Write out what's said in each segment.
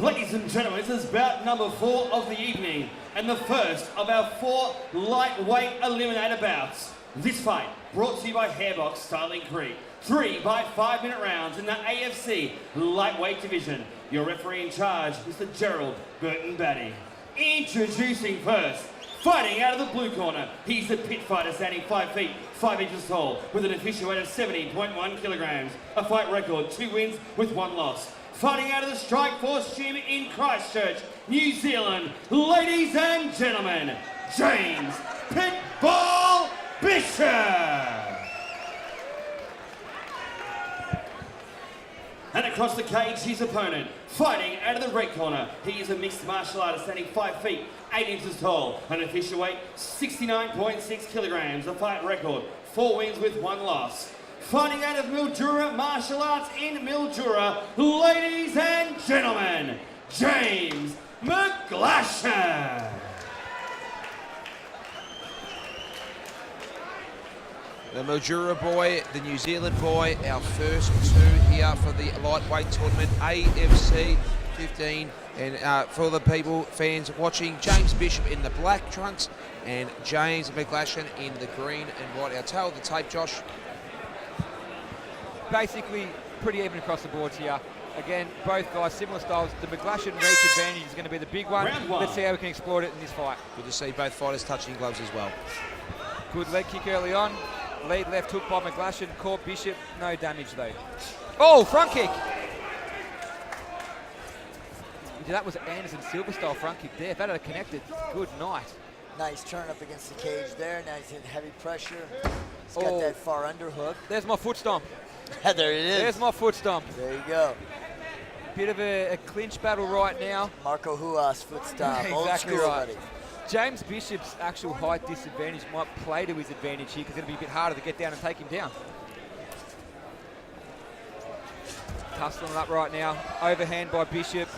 Ladies and gentlemen, this is bout number 4 of the evening and the first of our 4 lightweight eliminator bouts. This fight brought to you by Hairbox Styling Creek. 3 by 5-minute rounds in the AFC lightweight division. Your referee in charge, Mr. Gerald Burton Batty. Introducing first, fighting out of the blue corner, he's the pit fighter standing 5 feet 5 inches tall with an official weight of 17.1 kilograms. A fight record, 2 wins with 1 loss. Fighting out of the Strike Force gym in Christchurch, New Zealand, ladies and gentlemen, James Pitbull Bishop. And across the cage, his opponent, fighting out of the red corner, he is a mixed martial artist standing 5 feet 8 inches tall, an official weight 69.6 kilograms, a fight record, 4 wins with 1 loss. Fighting out of Mildura Martial Arts in Mildura, ladies and gentlemen, James McGlashan. The Mildura boy, the New Zealand boy, our first 2 here for the lightweight tournament, AFC 15. And for the people, fans watching, James Bishop in the black trunks and James McGlashan in the green and white. Our tail of the tape, Josh. Basically, pretty even across the boards here. Again, both guys, similar styles. The McGlashan reach advantage is going to be the big one. Let's see how we can exploit it in this fight. Good to see both fighters touching gloves as well. Good leg kick early on. Lead left hook by McGlashan. Caught Bishop. No damage though. Oh, front kick. That was Anderson Silva style front kick there. If that had connected, good night. Nice turn up against the cage there. Now he's in heavy pressure. He's got that far underhook. There's my foot stomp. There it is. There's my foot stomp. There you go. Bit of a clinch battle right now. Marco Huas foot stomp. Exactly Old school, right. buddy. James Bishop's actual height disadvantage might play to his advantage here because it'll be a bit harder to get down and take him down. Tussling it up right now. Overhand by Bishop.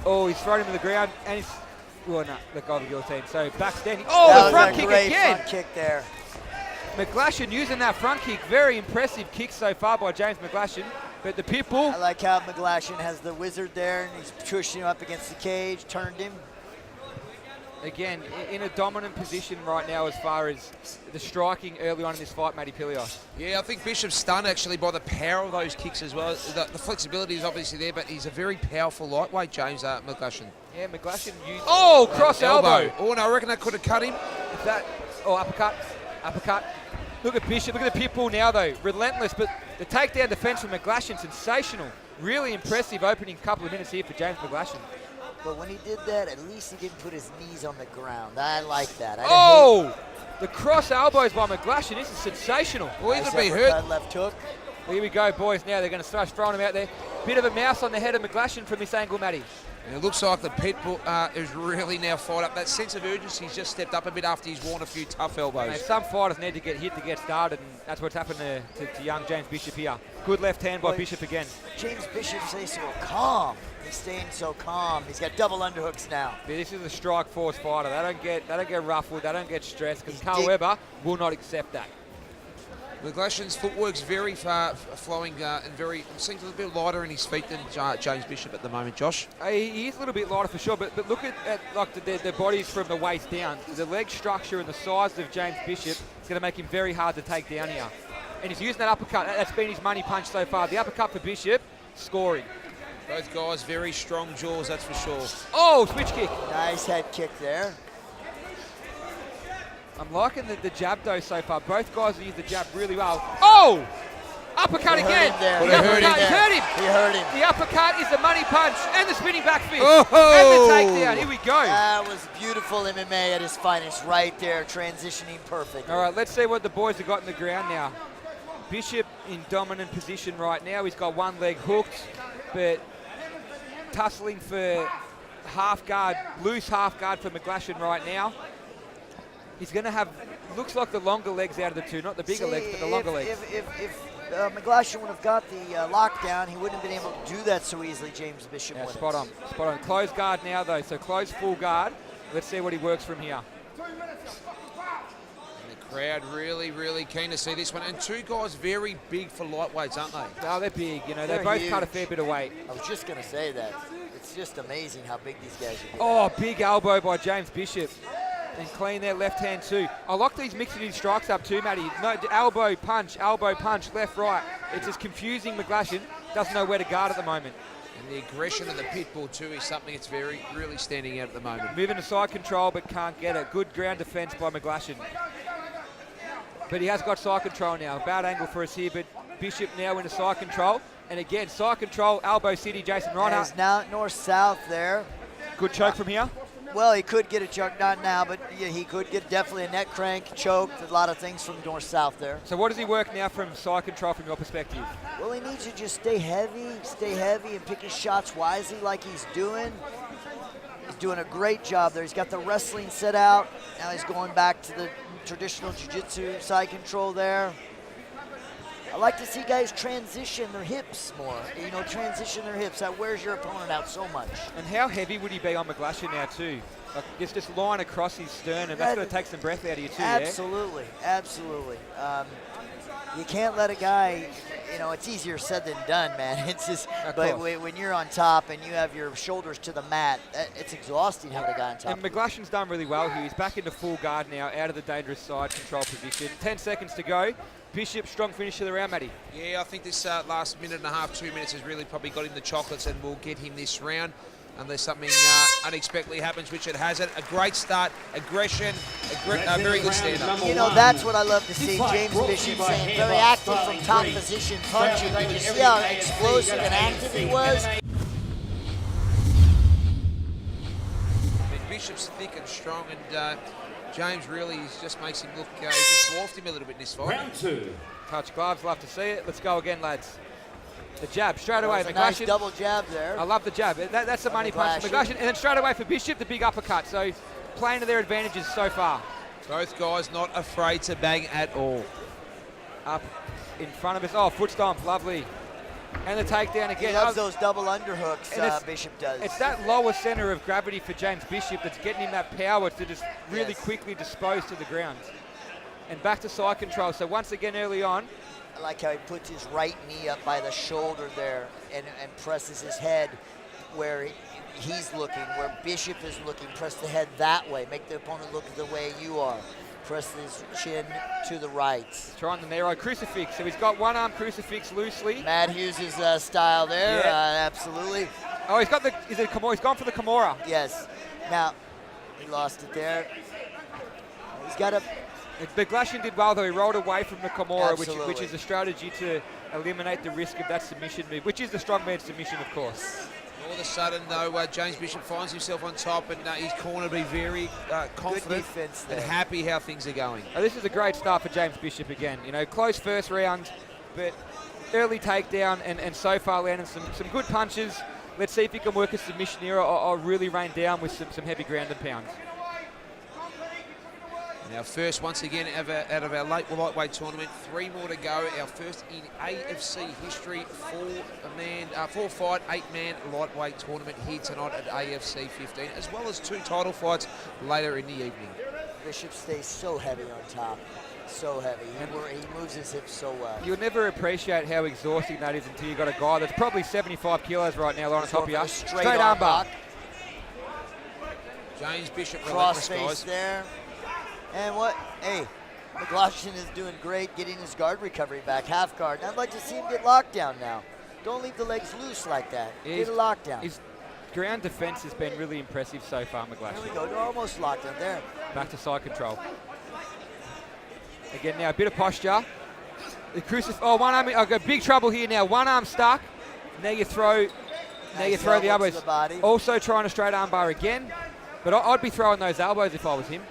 Oh, he's thrown him to the ground and he's... Well, no, let go of the guillotine. So back standing. Oh, the front kick again. Front kick there. McGlashan using that front kick. Very impressive kick so far by James McGlashan. But the Pitbull... I like how McGlashan has the wizard there and he's pushing him up against the cage, turned him. Again, in a dominant position right now as far as the striking early on in this fight, Matty Pilios. Yeah, I think Bishop's stunned actually by the power of those kicks as well. The flexibility is obviously there, but he's a very powerful lightweight, James McGlashan. Yeah, McGlashan used... Oh, cross elbow. Oh, no, I reckon that could have cut him. Uppercut. Uppercut. Look at Bishop. Look at the Pitbull now, though. Relentless, but the takedown defense from McGlashan, sensational. Really impressive opening couple of minutes here for James McGlashan. But when he did that, at least he didn't put his knees on the ground. I like that. The cross elbows by McGlashan. This is sensational. Well, he could be hurt. Left hook. Here we go, boys. Now they're going to start throwing him out there. Bit of a mouse on the head of McGlashan from this angle, Matty. And it looks like the Pitbull is really now fired up. That sense of urgency has just stepped up a bit after he's worn a few tough elbows. Mate, some fighters need to get hit to get started, and that's what's happened to young James Bishop here. Good left hand by Bishop again. James Bishop stays so calm. He's staying so calm. He's got double underhooks now. But this is a Strike Force fighter. They don't get ruffled. They don't get stressed because Carl Weber will not accept that. McGlashan's footwork's very flowing and seems a little bit lighter in his feet than James Bishop at the moment, Josh. He is a little bit lighter for sure, but look at like the bodies from the waist down. The leg structure and the size of James Bishop is going to make him very hard to take down here. And he's using that uppercut. That's been his money punch so far. The uppercut for Bishop, scoring. Both guys very strong jaws, that's for sure. Oh, switch kick. Nice head kick there. I'm liking the jab though so far. Both guys have used the jab really well. Oh! Uppercut again. He hurt him. The uppercut is the money punch and the spinning back fist. And the takedown. Here we go. That was beautiful MMA at his finest right there, transitioning perfect. All right, let's see what the boys have got in the ground now. Bishop in dominant position right now. He's got one leg hooked, but tussling for half guard, loose half guard for McGlashan right now. He's going to have, looks like the longer legs out of the two, not the bigger legs, but the longer legs. If McGlashan would have got the lockdown, he wouldn't have been able to do that so easily, James Bishop. Yeah, spot on. Closed guard now, though, so closed full guard. Let's see what he works from here. Crowd really, really keen to see this one. And two guys very big for lightweights, aren't they? Oh, they're big. You know, they both huge. cut a fair bit of weight. I was just going to say that. It's just amazing how big these guys are. Oh, big elbow by James Bishop. And clean there, left hand too. I like these mixing his strikes up too, Matty. No, elbow, punch, left, right. It's just confusing. McGlashan doesn't know where to guard at the moment. And the aggression of the pit bull too is something that's really standing out at the moment. Moving to side control but can't get it. Good ground defense by McGlashan. But he has got side control now. Bad angle for us here, but Bishop now into side control. And again, side control, elbow city, Jason Reinhardt. He's now north-south there. Good choke from here. Well, he could get a choke, not now, but yeah, he could get definitely a neck crank, choke, a lot of things from north-south there. So what does he work now from side control from your perspective? Well, he needs to just stay heavy, and pick his shots wisely like he's doing. He's doing a great job there. He's got the wrestling set out. Now he's going back to the traditional jiu-jitsu side control there. I like to see guys transition their hips more. You know, transition their hips. That wears your opponent out so much. And how heavy would he be on McGlashan now too? Like just line across his sternum. That's going to take some breath out of you too, absolutely, yeah? Absolutely. You can't let a guy, you know, it's easier said than done, man. It's just, but when you're on top and you have your shoulders to the mat, it's exhausting having a guy on top. And McGlashan's done really well here. He's back into full guard now, out of the dangerous side control position. 10 seconds to go. Bishop, strong finish of the round, Matty. Yeah, I think this last minute and a half, 2 minutes has really probably got him the chocolates and will get him this round. Unless something unexpectedly happens, which it hasn't. A great start, aggression, very good stand-up. You know, that's what I love to see. James Bishop saying very active from top position, punching. Did you see how explosive and active he was? Bishop's thick and strong, and James really just makes him look, he's just dwarfed him a little bit in this fight. Round 2. Touch gloves, love to see it. Let's go again, lads. The jab, straight away. McGlashan. Nice double jab there. I love the jab. That's the money punch for McGlashan. And then straight away for Bishop, the big uppercut. So playing to their advantages so far. Both guys not afraid to bang at all. Up in front of us. Oh, foot stomp, lovely. And the takedown again. He loves those double underhooks, Bishop does. It's that lower center of gravity for James Bishop that's getting him that power to just really quickly dispose to the ground. And back to side control. So once again early on. I like how he puts his right knee up by the shoulder there and presses his head where he's looking, where Bishop is looking. Press the head that way. Make the opponent look the way you are. Press his chin to the right. Trying the narrow crucifix. So he's got one arm crucifix loosely. Matt Hughes' style there, absolutely. Oh, he's got the, he's gone for the Kimura. Yes. Now, he lost it there. He's got a... McGlashan did well though. He rolled away from the Kimura, which is a strategy to eliminate the risk of that submission move, which is the strongman submission, of course. All of a sudden, though, James Bishop finds himself on top, and his corner be very confident and happy how things are going. Oh, this is a great start for James Bishop again. You know, close first round, but early takedown, and so far landing some good punches. Let's see if he can work a submission here or really rain down with some heavy ground and pounds. Now first, once again, out of our lightweight tournament, 3 more to go. Our first in AFC history, 4-fight, 8-man lightweight tournament here tonight at AFC 15, as well as 2 title fights later in the evening. Bishop stays so heavy on top, so heavy. He moves his hips so well. You'll never appreciate how exhausting that is until you've got a guy that's probably 75 kilos right now lying on top of you. Straight armbar. James Bishop, crossface there. And hey, McGlashan is doing great getting his guard recovery back, half guard. And I'd like to see him get locked down now. Don't leave the legs loose like that. Get a lockdown. His ground defense has been really impressive so far, McGlashan. There we go, they're almost locked in there. Back to side control. Again now, a bit of posture. The one arm, I've got big trouble here now. One arm stuck. Now you throw the elbows. Also trying a straight arm bar again. But I'd be throwing those elbows if I was him.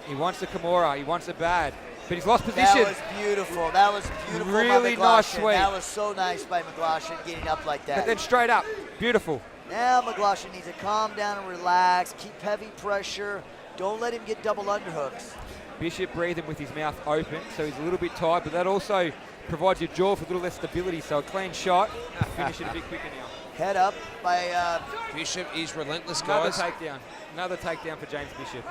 He wants the Kimura. He wants it bad. But he's lost position. That was beautiful. That was beautiful really by McGlashan. Nice sweep. That was so nice by McGlashan getting up like that. But then straight up. Beautiful. Now McGlashan needs to calm down and relax. Keep heavy pressure. Don't let him get double underhooks. Bishop breathing with his mouth open, so he's a little bit tight, but that also provides your jaw for a little less stability. So a clean shot. Finish it a bit quicker now. Head up by... Bishop is relentless, guys. Another takedown for James Bishop.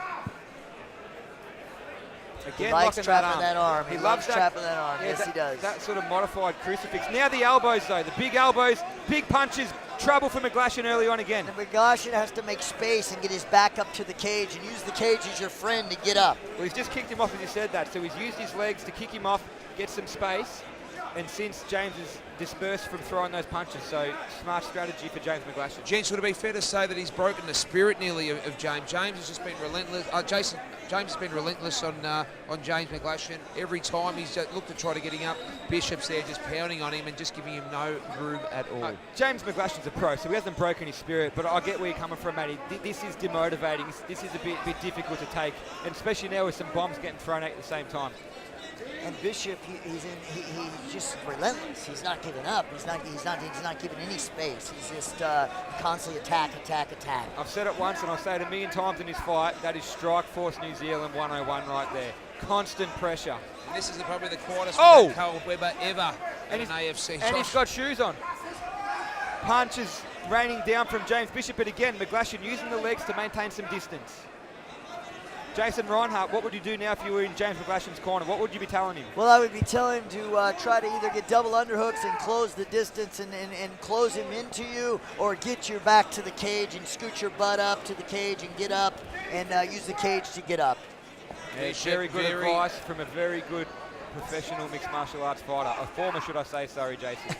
Again, He likes locking trapping that arm. He loves that, trapping that arm. yeah, Yes, he does. That sort of modified crucifix. Now the elbows, though. The big elbows, big punches. Trouble for McGlashan early on again. And McGlashan has to make space and get his back up to the cage and use the cage as your friend to get up. Well, he's just kicked him off as you said that. So he's used his legs to kick him off, get some space. And since James is dispersed from throwing those punches, so smart strategy for James McGlashan. Gents, would it be fair to say that he's broken the spirit nearly of James? James has just been relentless. James has been relentless on James McGlashan. Every time he's looked to try to get him up, Bishop's there just pounding on him and just giving him no room at all. James McGlashan's a pro, so he hasn't broken his spirit, but I get where you're coming from, Matty. This is demotivating. This is a bit difficult to take, and especially now with some bombs getting thrown at the same time. And Bishop, he's just relentless. He's not giving up. He's not giving any space. He's just constantly attack. I've said it once and I'll say it a million times in this fight. That is Strike Force New Zealand 101 right there. Constant pressure. And this is probably the quietest Carl Weber ever in an AFC. And he's got shoes on. Punches raining down from James Bishop, but again, McGlashan using the legs to maintain some distance. Jason Reinhardt, what would you do now if you were in James McGlashan's corner? What would you be telling him? Well, I would be telling him to try to either get double underhooks and close the distance and close him into you, or get your back to the cage and scoot your butt up to the cage and get up and use the cage to get up. Yeah, very good advice from a very good professional mixed martial arts fighter. A former, should I say, sorry, Jason.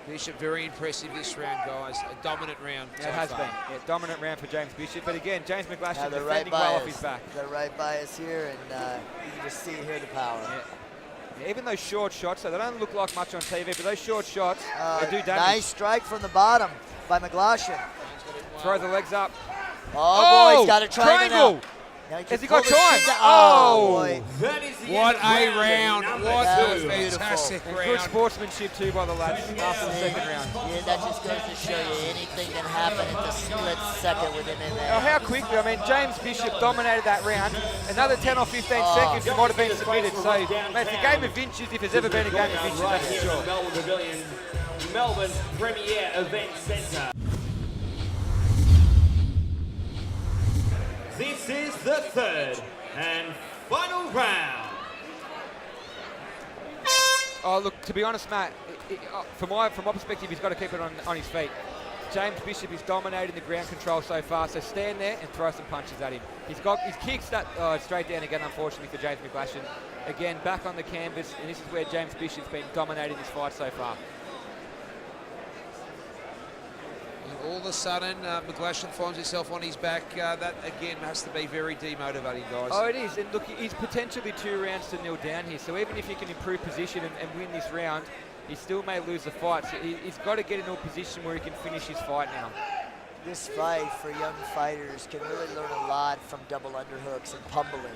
Bishop, very impressive this round, guys. A dominant round. Yeah, it has been. Yeah, dominant round for James Bishop. But again, James McGlashan defending right well off his back. The right bias here, and you can just see here the power. Yeah, even those short shots, so they don't look like much on TV, but those short shots, they do damage. Nice strike from the bottom by McGlashan. Throw the legs up. Oh, boy, he's got to try triangle. Has he got time? Boy. That is the What end a round. What That a was fantastic And round. good sportsmanship too by the lads after the second round. Yeah, that just goes to show you anything can happen in the split second with MMA. Now, how quickly, I mean, James Bishop dominated that round. Another 10 or 15 seconds, it might have been submitted. So, mate, it's a game of inches if there's ever been a game of inches, right that's for here sure. at Melbourne Pavilion, Melbourne's premier event centre. This is the third and final round. Oh, look, to be honest, Matt, from my perspective, he's got to keep it on his feet. James Bishop is dominating the ground control so far, so stand there and throw some punches at him. He's got his kicks that straight down again, unfortunately, for James McGlashan. Again, back on the canvas, and this is where James Bishop's been dominating this fight so far. All of a sudden, McGlashan finds himself on his back. That, again, has to be very demotivating, guys. Oh, it is. And look, he's potentially 2 rounds to nil down here. So even if he can improve position and win this round, he still may lose the fight. So he's got to get into a position where he can finish his fight now. This fight for young fighters can really learn a lot from double underhooks and pummeling.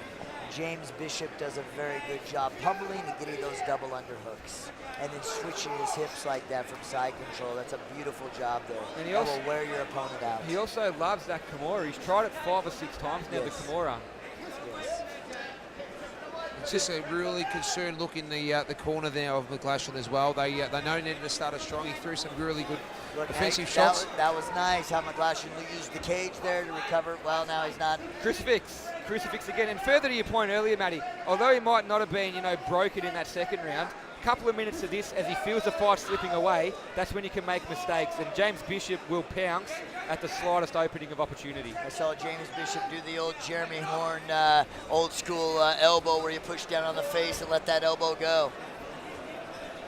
James Bishop does a very good job pummeling and getting those double underhooks, and then switching his hips like that from side control. That's a beautiful job there. And that will wear your opponent out. He also loves that Kimura. He's tried it 5 or 6 times now, Yes. the Kimura. Yes. It's just a really concerned look in the corner there of McGlashan as well. They know needed to start strong. He threw some really good offensive shots. That was nice how McGlashan used the cage there to recover. Well, now he's not. Crucifix again. And further to your point earlier, Matty, although he might not have been, broken in that second round, a couple of minutes of this, as he feels the fight slipping away, that's when you can make mistakes. And James Bishop will pounce at the slightest opening of opportunity. I saw James Bishop do the old Jeremy Horn old school elbow where you push down on the face and let that elbow go.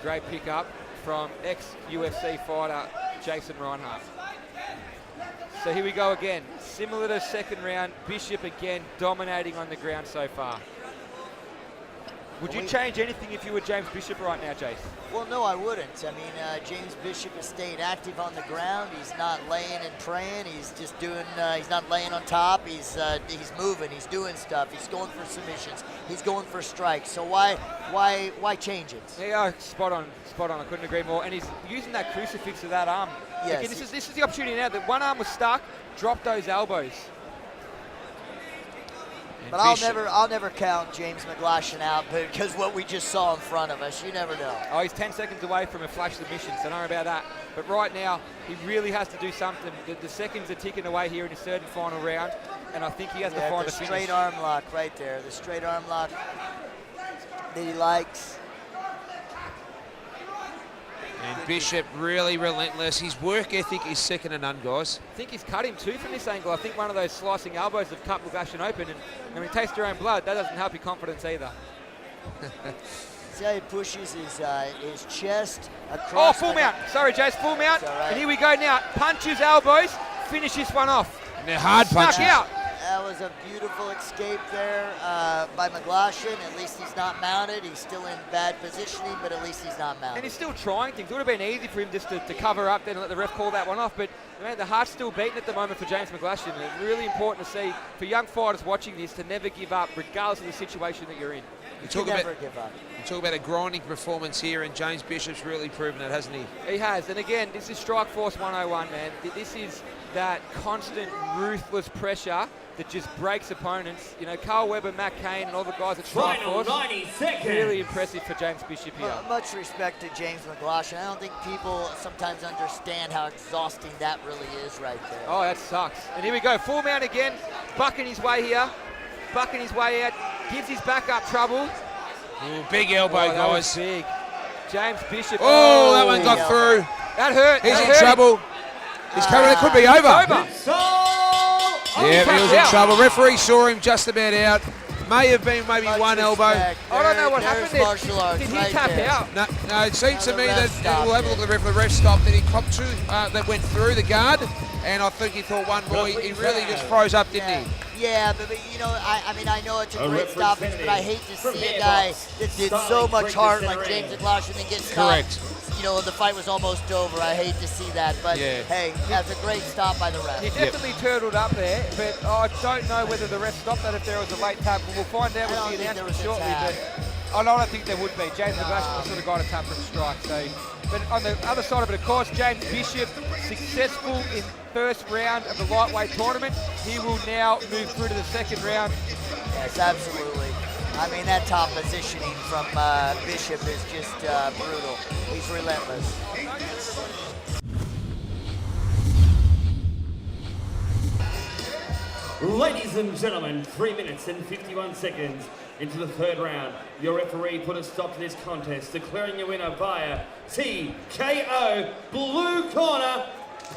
Great pickup from ex-UFC fighter Jason Reinhardt. So here we go again. Similar to second round, Bishop again dominating on the ground so far. Would you change anything if you were James Bishop right now, Jace? Well, no, I wouldn't. I mean, James Bishop is staying active on the ground. He's not laying and praying. He's just doing. He's not laying on top. He's moving. He's doing stuff. He's going for submissions. He's going for strikes. So why change it? Yeah, spot on. I couldn't agree more. And he's using that crucifix of that arm. Yes. Again, this is the opportunity now. That one arm was stuck. Drop those elbows. But I'll never count James McGlashan out because what we just saw in front of us, you never know. Oh, he's 10 seconds away from a flash submission, so don't worry about that. But right now, he really has to do something. The seconds are ticking away here in his third and final round. and I think he has to Yeah, find the a finish. straight arm lock right there. The straight arm lock that he likes. And Bishop really relentless. His work ethic is second to none, guys. I think he's cut him too from this angle. I think one of those slicing elbows have cut McGlashan open, and when you taste your own blood, that doesn't help your confidence either. See how he pushes his chest Oh, across. full mount. Sorry, Jace, full mount. It's all right. And here we go now. Punches, elbows, finish this one off. And they're hard Snuck punches. out. That was a beautiful escape there by McGlashan. At least he's not mounted. He's still in bad positioning, but at least he's not And mounted. he's still trying things. It would have been easy for him just to cover up then and let the ref call that one off. But man, the heart's still beating at the moment for James McGlashan. And it's really important to see for young fighters watching this to never give up, regardless of the situation that you're in. You You talk never about, give up. you talk about a grinding performance here, and James Bishop's really proven it, hasn't he? He has, and again, this is Strike Force 101, man. This is that constant, ruthless pressure that just breaks opponents. You know, Carl Webber, Matt Cain, and all the guys at Strike Final Force. 90 seconds. Really impressive for James Bishop here. Much respect to James McGlashan. I don't think people sometimes understand how exhausting that really is right there. Oh, that sucks. And here we go, full mount again, bucking his way here, bucking his way out, gives his back up trouble. Ooh, big elbow, Oh, that was guys. big. James Bishop. Oh, that one big got elbow. through. That hurt. He's that in hurt him. trouble. He's coming. It could be over. Over. So, Yeah, he was in out. trouble. Referee saw him just about out. May have been maybe Much one elbow. respect. I don't know what There's happened there. martial arts Did he right tap there. out? No, it seems to No, me the that ref stopped we'll have a look at the ref. The ref stopped. Then he copped two that went through the guard, and I think he thought one more. He really just froze up, didn't he? Yeah, but you know, I mean, I know it's a A great stoppage, but I hate to from see a Hairbox, guy that did so Starling much Creek heart to like center James in. McGlashan and get stopped. Correct. You know, the fight was almost over. I hate to see that, but Yeah. hey, that's a great stop by the ref. He definitely turtled up there, but I don't know whether the ref stopped that if there was a late tap. We'll find out I don't with the think there announcement was a shortly, tap. but I don't think there would be. James McGlashan was sort of got a tap from Strike. So, but on the other side of it, of course, James Bishop successful in first round of the lightweight tournament. He will now move through to the second round. Yes, absolutely. I mean, that top positioning from Bishop is just brutal. He's relentless. ladies and gentlemen, 3 minutes and 51 seconds into the third round. Your referee put a stop to this contest, declaring your winner via TKO, blue corner,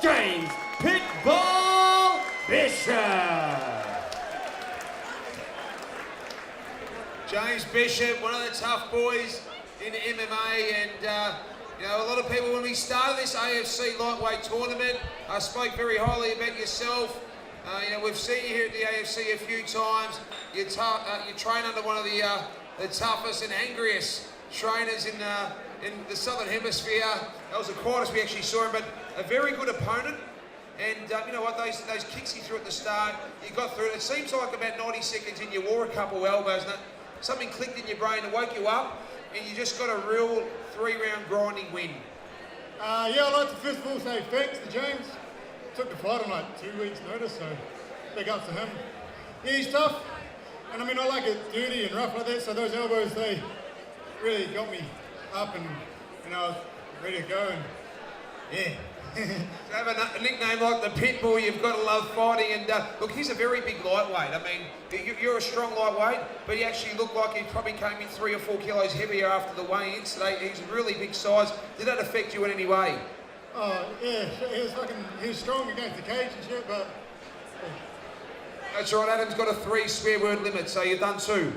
James Pitbull Bishop. James Bishop, one of the tough boys in MMA, and you know, a lot of people, when we started this AFC lightweight tournament, spoke very highly about yourself. You know, we've seen you here at the AFC a few times. You train under one of the toughest and angriest trainers in the Southern Hemisphere. That was the quietest we actually saw him, but a very good opponent. And you know what, those kicks he threw at the start, you got through it. It seems like about 90 seconds in, you wore a couple elbows, and something clicked in your brain and woke you up, and you just got a real 3-round grinding win. Yeah, I'd like to first of all say thanks to James. Took the fight on like 2 weeks' notice, so big ups to him. Yeah, he's tough, and I mean, I like it dirty and rough like that, so those elbows, they really got me up, and you know, I was ready to go, and yeah. To have a nickname like the Pitbull, you've got to love fighting. And look, he's a very big lightweight. I mean, you're a strong lightweight, but he actually looked like he probably came in 3 or 4 kilos heavier after the weigh-ins. So he's a really big size. Did that affect you in any way? Oh, yeah, he was strong against the cage and shit, but That's right, Adam's got a 3 swear word limit, so you've done 2.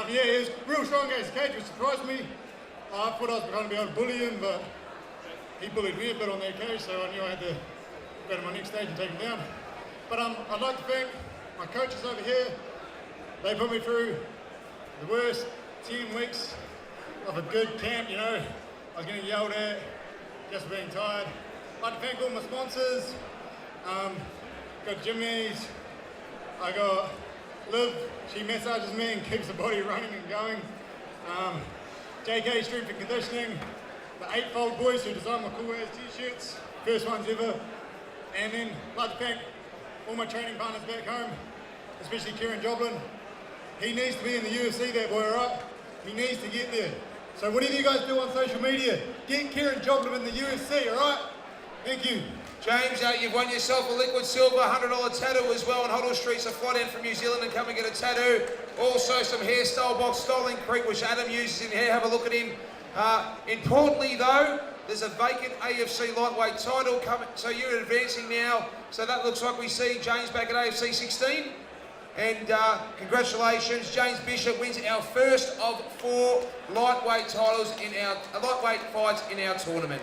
yeah, he was real strong against the cage, which surprised me. I thought I was going to be able to bully him, but he bullied me a bit on that cage, so I knew I had to go to my next stage and take him down. But I'd like to thank my coaches over here. They put me through the worst 10 weeks of a good camp, you know. I was getting yelled at, just being tired. I'd like to thank all my sponsors. Got Jimmy's. I got Liv, she massages me and keeps the body running and going. JK Strength and Conditioning. The 8-Fold boys who designed my cool ass t-shirts, first ones ever. And then I'd like to thank all my training partners back home, especially Kieran Joblin. He needs to be in the UFC, that boy, right? He needs to get there. So whatever you guys do on social media, get Kieran Joblin in the UFC, all right? Thank you. James, you've won yourself a liquid silver $100 tattoo as well on Hoddle Street, so fly down from New Zealand and come and get a tattoo. Also some hairstyle box, Styling Creek, which Adam uses in hair. Have a look at him. Importantly though, there's a vacant AFC lightweight title coming, so you're advancing now. So that looks like we see James back at AFC 16. And congratulations, James Bishop wins our first of 4 lightweight titles in our lightweight fights in our tournament.